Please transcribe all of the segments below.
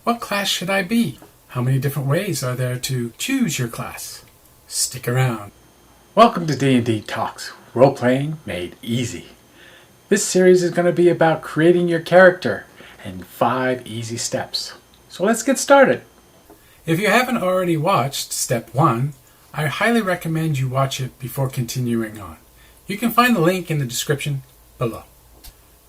What class should I be? How many different ways are there to choose your class? Stick around. Welcome to D&D Talks, Roleplaying Made Easy. This series is going to be about creating your character in 5 easy steps. So let's get started. If you haven't already watched Step 1, I highly recommend you watch it before continuing on. You can find the link in the description below.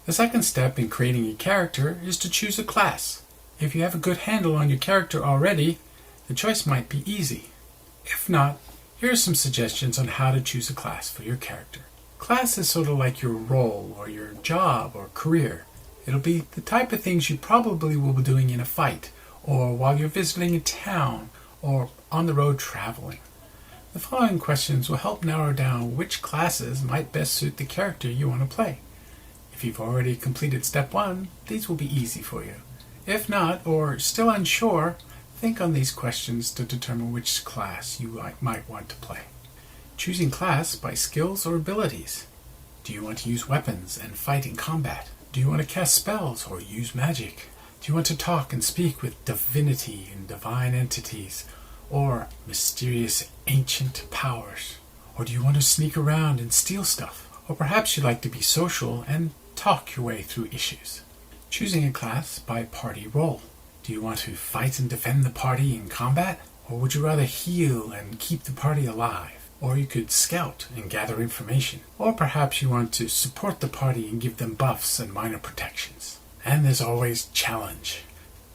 The second step in creating a character is to choose a class. If you have a good handle on your character already, the choice might be easy. If not, here are some suggestions on how to choose a class for your character. Class is sort of like your role or your job or career. It'll be the type of things you probably will be doing in a fight, or while you're visiting a town, or on the road traveling. The following questions will help narrow down which classes might best suit the character you want to play. If you've already completed Step 1, these will be easy for you. If not, or still unsure, think on these questions to determine which class you might want to play. Choosing class by skills or abilities. Do you want to use weapons and fight in combat? Do you want to cast spells or use magic? Do you want to talk and speak with divinity and divine entities, or mysterious ancient powers? Or do you want to sneak around and steal stuff? Or perhaps you like to be social and talk your way through issues. Choosing a class by party role. Do you want to fight and defend the party in combat? Or would you rather heal and keep the party alive? Or you could scout and gather information. Or perhaps you want to support the party and give them buffs and minor protections. And there's always challenge.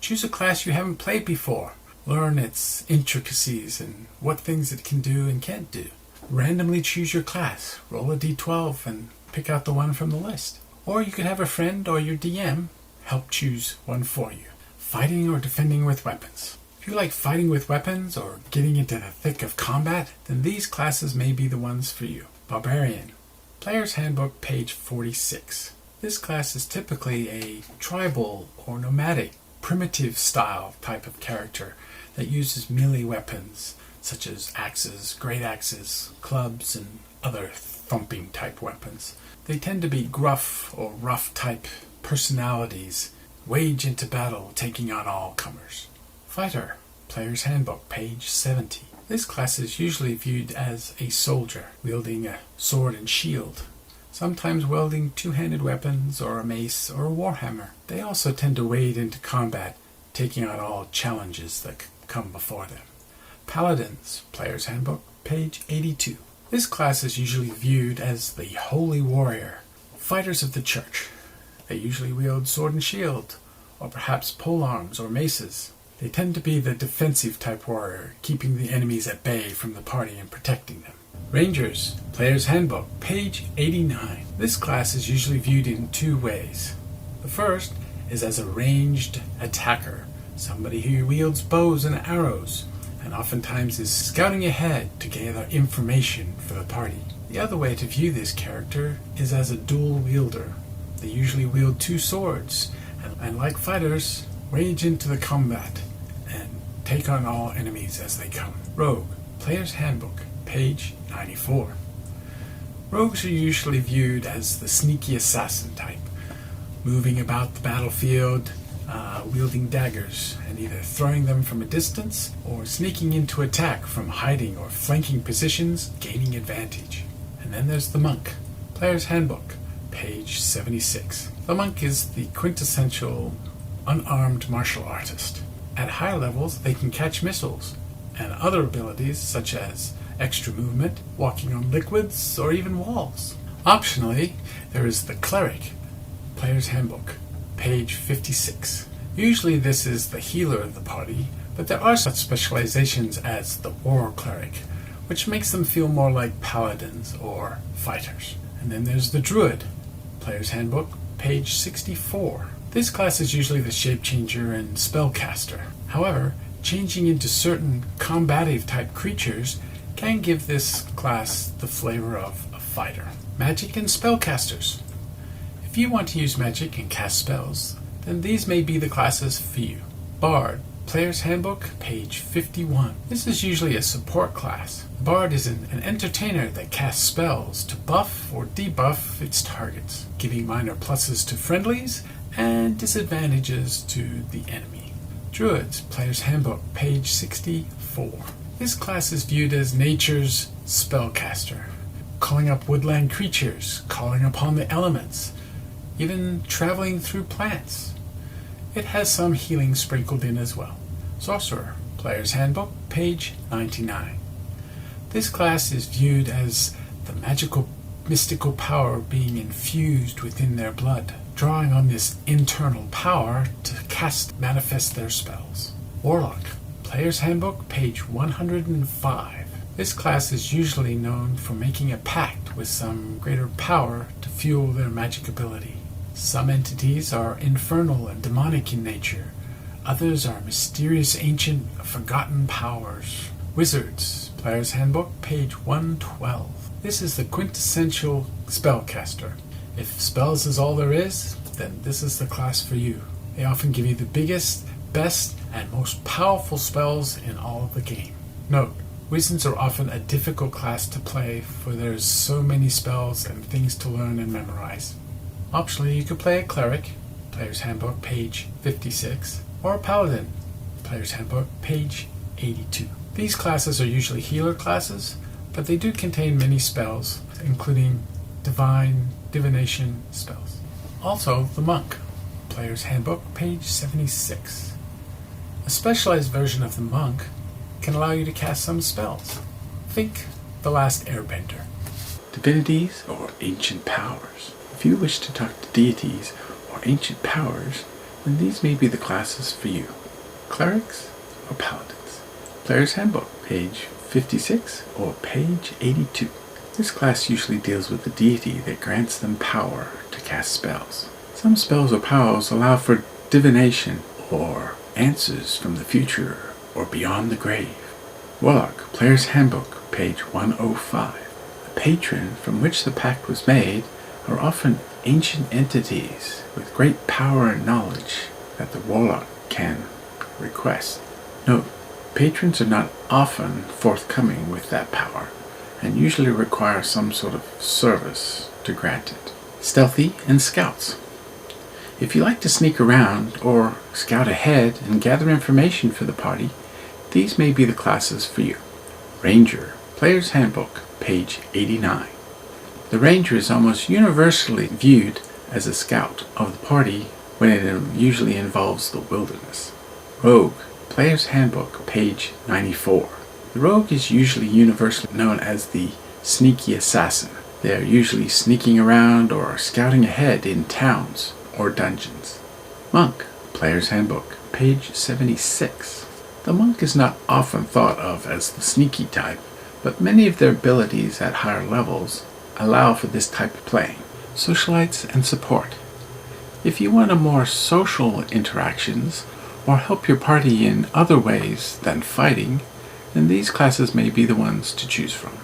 Choose a class you haven't played before. Learn its intricacies and what things it can do and can't do. Randomly choose your class. Roll a d12 and pick out the one from the list. Or you could have a friend or your DM help choose one for you. Fighting or defending with weapons. If you like fighting with weapons or getting into the thick of combat, then these classes may be the ones for you. Barbarian. Player's Handbook, page 46. This class is typically a tribal or nomadic, primitive style type of character that uses melee weapons such as axes, great axes, clubs, and other thumping type weapons. They tend to be gruff or rough type personalities, wage into battle, taking on all comers. Fighter, Player's Handbook, page 70. This class is usually viewed as a soldier, wielding a sword and shield, sometimes wielding two-handed weapons or a mace or a warhammer. They also tend to wade into combat, taking on all challenges that come before them. Paladins, Player's Handbook, page 82. This class is usually viewed as the holy warrior, fighters of the church. They usually wield sword and shield, or perhaps polearms or maces. They tend to be the defensive type warrior, keeping the enemies at bay from the party and protecting them. Rangers, Player's Handbook, page 89. This class is usually viewed in 2 ways. The first is as a ranged attacker, somebody who wields bows and arrows, and oftentimes is scouting ahead to gather information for the party. The other way to view this character is as a dual wielder. They usually wield 2 swords, and like fighters, wage into the combat and take on all enemies as they come. Rogue, Player's Handbook, page 94. Rogues are usually viewed as the sneaky assassin type, moving about the battlefield, wielding daggers and either throwing them from a distance or sneaking into attack from hiding or flanking positions, gaining advantage. And then there's the Monk, Player's Handbook, page 76. The Monk is the quintessential unarmed martial artist. At higher levels, they can catch missiles and other abilities such as extra movement, walking on liquids, or even walls. Optionally, there is the Cleric, Player's Handbook, page 56. Usually this is the healer of the party, but there are such specializations as the War Cleric, which makes them feel more like paladins or fighters. And then there's the Druid, Player's Handbook, page 64. This class is usually the shape changer and spellcaster. However, changing into certain combative type creatures can give this class the flavor of a fighter. Magic and spellcasters. If you want to use magic and cast spells, then these may be the classes for you. Bard, Player's Handbook, page 51. This is usually a support class. Bard is an entertainer that casts spells to buff or debuff its targets, giving minor pluses to friendlies and disadvantages to the enemy. Druids, Player's Handbook, page 64. This class is viewed as nature's spellcaster, calling up woodland creatures, calling upon the elements, even traveling through plants. It has some healing sprinkled in as well. Sorcerer, Player's Handbook, page 99. This class is viewed as the magical, mystical power being infused within their blood, drawing on this internal power to manifest their spells. Warlock, Player's Handbook, page 105. This class is usually known for making a pact with some greater power to fuel their magic ability. Some entities are infernal and demonic in nature. Others are mysterious, ancient, forgotten powers. Wizards, Player's Handbook, page 112. This is the quintessential spellcaster. If spells is all there is, then this is the class for you. They often give you the biggest, best, and most powerful spells in all of the game. Note, wizards are often a difficult class to play, for there's so many spells and things to learn and memorize. Optionally, you could play a cleric, Player's Handbook, page 56, or a paladin, Player's Handbook, page 82. These classes are usually healer classes, but they do contain many spells, including divination spells. Also, the monk, Player's Handbook, page 76. A specialized version of the monk can allow you to cast some spells. Think The Last Airbender. Divinities or ancient powers. If you wish to talk to deities or ancient powers, then these may be the classes for you. Clerics or paladins. Player's Handbook, page 56 or page 82. This class usually deals with the deity that grants them power to cast spells. Some spells or powers allow for divination or answers from the future or beyond the grave. Warlock, Player's Handbook, page 105. The patron from which the pact was made are often ancient entities with great power and knowledge that the warlock can request. Note, patrons are not often forthcoming with that power, and usually require some sort of service to grant it. Stealthy and Scouts. If you like to sneak around or scout ahead and gather information for the party, these may be the classes for you. Ranger, Player's Handbook, page 89. The Ranger is almost universally viewed as a scout of the party when it usually involves the wilderness. Rogue, Player's Handbook, page 94. The rogue is usually universally known as the sneaky assassin. They are usually sneaking around or scouting ahead in towns or dungeons. Monk, Player's Handbook, page 76. The monk is not often thought of as the sneaky type, but many of their abilities at higher levels allow for this type of playing. Socialites and Support. If you want a more social interactions or help your party in other ways than fighting, then these classes may be the ones to choose from.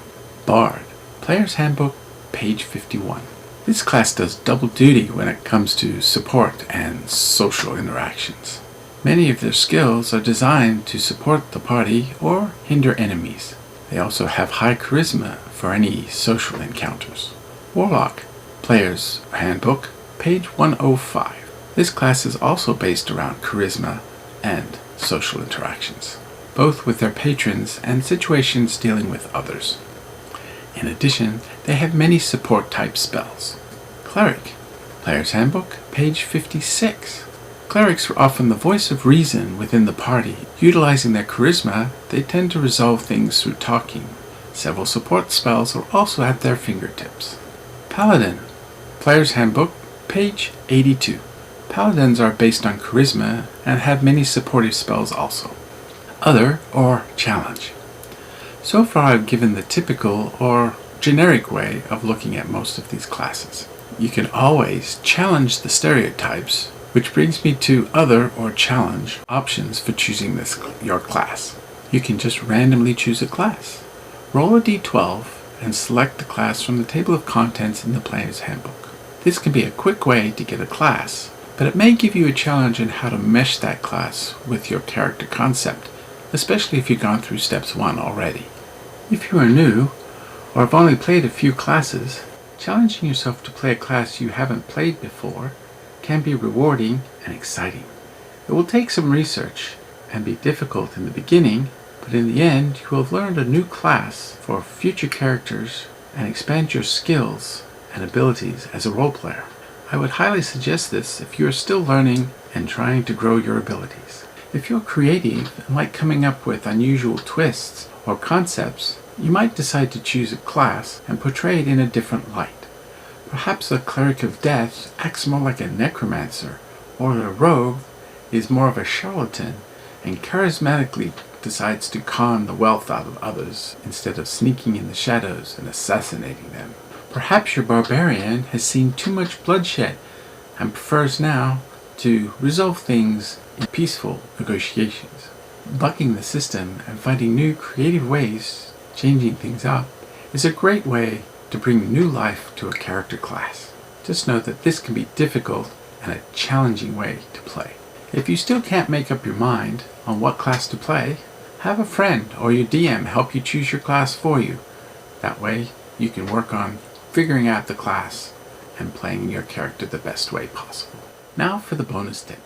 Bard, Player's Handbook, page 51. This class does double duty when it comes to support and social interactions. Many of their skills are designed to support the party or hinder enemies. They also have high charisma for any social encounters. Warlock, Player's Handbook, page 105. This class is also based around charisma and social interactions, both with their patrons and situations dealing with others. In addition, they have many support-type spells. Cleric, Player's Handbook, page 56. Clerics are often the voice of reason within the party. Utilizing their charisma, they tend to resolve things through talking. Several support spells are also at their fingertips. Paladin, Player's Handbook, page 82. Paladins are based on charisma and have many supportive spells also. Other or challenge. So far I've given the typical or generic way of looking at most of these classes. You can always challenge the stereotypes, which brings me to other or challenge options for choosing your class. You can just randomly choose a class. Roll a d12 and select the class from the table of contents in the Player's Handbook. This can be a quick way to get a class, but it may give you a challenge in how to mesh that class with your character concept, especially if you've gone through steps 1 already. If you are new, or have only played a few classes, challenging yourself to play a class you haven't played before can be rewarding and exciting. It will take some research, and be difficult in the beginning, but in the end you will have learned a new class for future characters and expand your skills and abilities as a role player. I would highly suggest this if you are still learning and trying to grow your abilities. If you're creative and like coming up with unusual twists or concepts, you might decide to choose a class and portray it in a different light. Perhaps a cleric of death acts more like a necromancer, or a rogue is more of a charlatan and charismatically decides to con the wealth out of others instead of sneaking in the shadows and assassinating them. Perhaps your barbarian has seen too much bloodshed and prefers now to resolve things in peaceful negotiations. Bucking the system and finding new creative ways, changing things up, is a great way to bring new life to a character class. Just know that this can be difficult and a challenging way to play. If you still can't make up your mind on what class to play, have a friend or your DM help you choose your class for you. That way you can work on figuring out the class and playing your character the best way possible. Now for the bonus tip.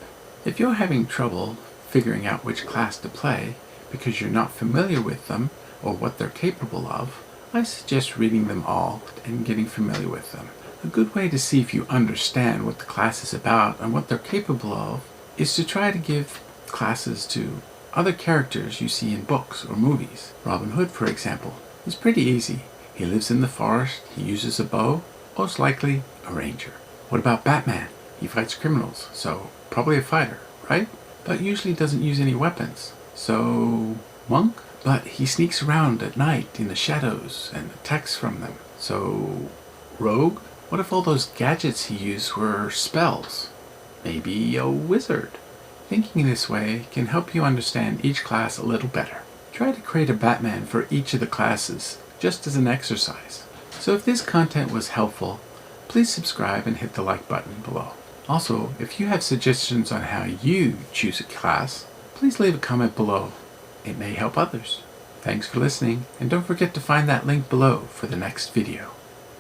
If you're having trouble figuring out which class to play because you're not familiar with them or what they're capable of, I suggest reading them all and getting familiar with them. A good way to see if you understand what the class is about and what they're capable of is to try to give classes to other characters you see in books or movies. Robin Hood, for example, is pretty easy. He lives in the forest, he uses a bow, most likely a ranger. What about Batman? He fights criminals, so probably a fighter, right? But usually doesn't use any weapons. So, monk? But he sneaks around at night in the shadows and attacks from them. So, rogue? What if all those gadgets he used were spells? Maybe a wizard? Thinking this way can help you understand each class a little better. Try to create a Batman for each of the classes, just as an exercise. So if this content was helpful, please subscribe and hit the like button below. Also, if you have suggestions on how you choose a class, please leave a comment below. It may help others. Thanks for listening, and don't forget to find that link below for the next video.